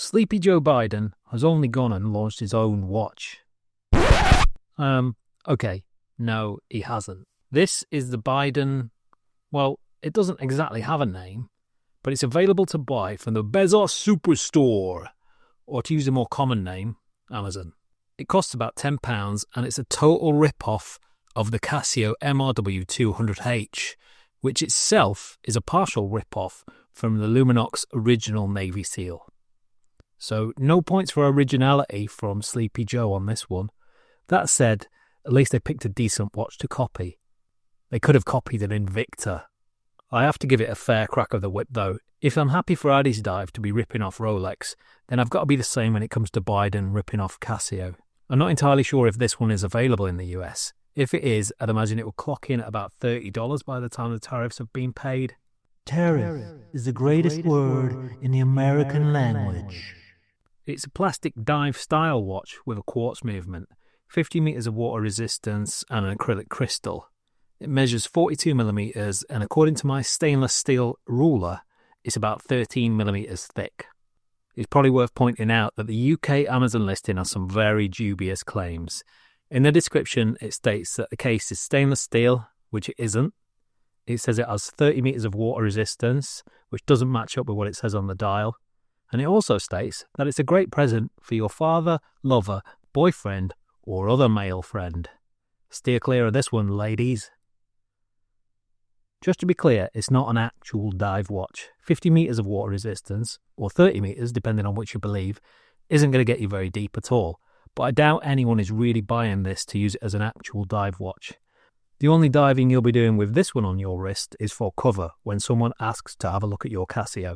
Sleepy Joe Biden has only gone and launched his own watch. Okay, no, he hasn't. This is the Biden, well, it doesn't exactly have a name, but it's available to buy from the Bezos Superstore, or to use a more common name, Amazon. It costs about £10 and it's a total rip-off of the Casio MRW200H, which itself is a partial rip-off from the Luminox original Navy SEAL. So no points for originality from Sleepy Joe on this one. That said, at least they picked a decent watch to copy. They could have copied an Invicta. I have to give it a fair crack of the whip though. If I'm happy for Addy's Dive to be ripping off Rolex, then I've got to be the same when it comes to Biden ripping off Casio. I'm not entirely sure if this one is available in the US. If it is, I'd imagine it will clock in at about $30 by the time the tariffs have been paid. Tariff is the greatest word in the American language. It's a plastic dive style watch with a quartz movement, 50 meters of water resistance and an acrylic crystal. It measures 42mm and according to my stainless steel ruler, it's about 13mm thick. It's probably worth pointing out that the UK Amazon listing has some very dubious claims. In the description, it states that the case is stainless steel, which it isn't. It says it has 30 meters of water resistance, which doesn't match up with what it says on the dial. And it also states that it's a great present for your father, lover, boyfriend, or other male friend. Steer clear of this one, ladies. Just to be clear, it's not an actual dive watch. 50 meters of water resistance, or 30 meters, depending on which you believe, isn't going to get you very deep at all. But I doubt anyone is really buying this to use it as an actual dive watch. The only diving you'll be doing with this one on your wrist is for cover when someone asks to have a look at your Casio.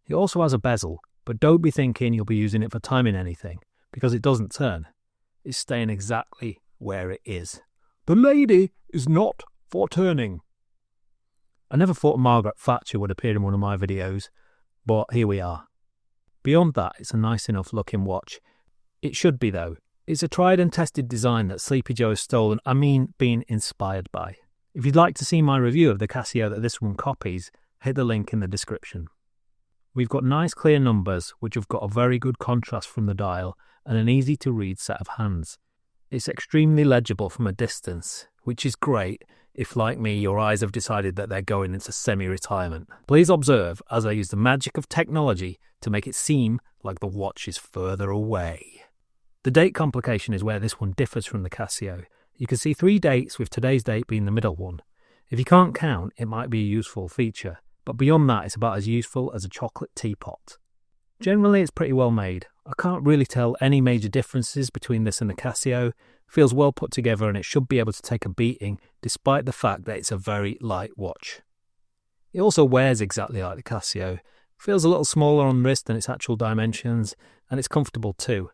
It also has a bezel, but don't be thinking you'll be using it for timing anything, because it doesn't turn. It's staying exactly where it is. The lady is not for turning. I never thought Margaret Thatcher would appear in one of my videos, but here we are. Beyond that, it's a nice enough looking watch. It should be though. It's a tried and tested design that Sleepy Joe has stolen, been inspired by. If you'd like to see my review of the Casio that this one copies, hit the link in the description. We've got nice clear numbers which have got a very good contrast from the dial and an easy to read set of hands. It's extremely legible from a distance, which is great if, like me, your eyes have decided that they're going into semi-retirement. Please observe as I use the magic of technology to make it seem like the watch is further away. The date complication is where this one differs from the Casio. You can see 3 dates with today's date being the middle one. If you can't count, it might be a useful feature, but beyond that it's about as useful as a chocolate teapot. Generally it's pretty well made. I can't really tell any major differences between this and the Casio. It feels well put together and it should be able to take a beating despite the fact that it's a very light watch. It also wears exactly like the Casio. It feels a little smaller on the wrist than its actual dimensions and it's comfortable too.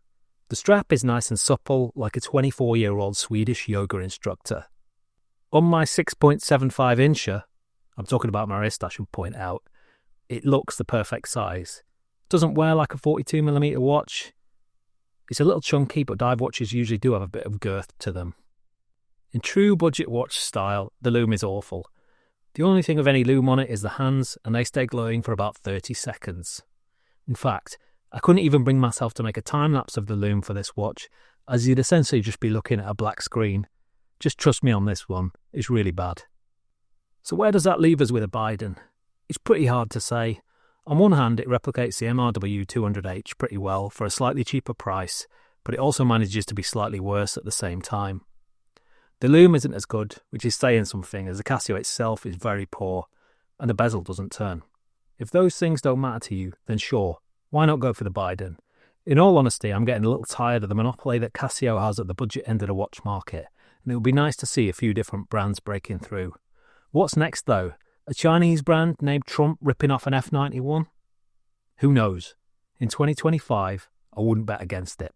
The strap is nice and supple like a 24-year-old Swedish yoga instructor. On my 6.75 incher, I'm talking about my wrist I should point out, it looks the perfect size. Doesn't wear like a 42mm watch. It's a little chunky, but dive watches usually do have a bit of girth to them. In true budget watch style, the lume is awful. The only thing with any lume on it is the hands, and they stay glowing for about 30 seconds. In fact, I couldn't even bring myself to make a time-lapse of the lume for this watch, as you'd essentially just be looking at a black screen. Just trust me on this one, it's really bad. So where does that leave us with a Biden? It's pretty hard to say. On one hand, it replicates the MRW200H pretty well for a slightly cheaper price, but it also manages to be slightly worse at the same time. The lume isn't as good, which is saying something, as the Casio itself is very poor, and the bezel doesn't turn. If those things don't matter to you, then sure, why not go for the Biden? In all honesty, I'm getting a little tired of the monopoly that Casio has at the budget end of the watch market, and it would be nice to see a few different brands breaking through. What's next though? A Chinese brand named Trump ripping off an F91? Who knows? In 2025, I wouldn't bet against it.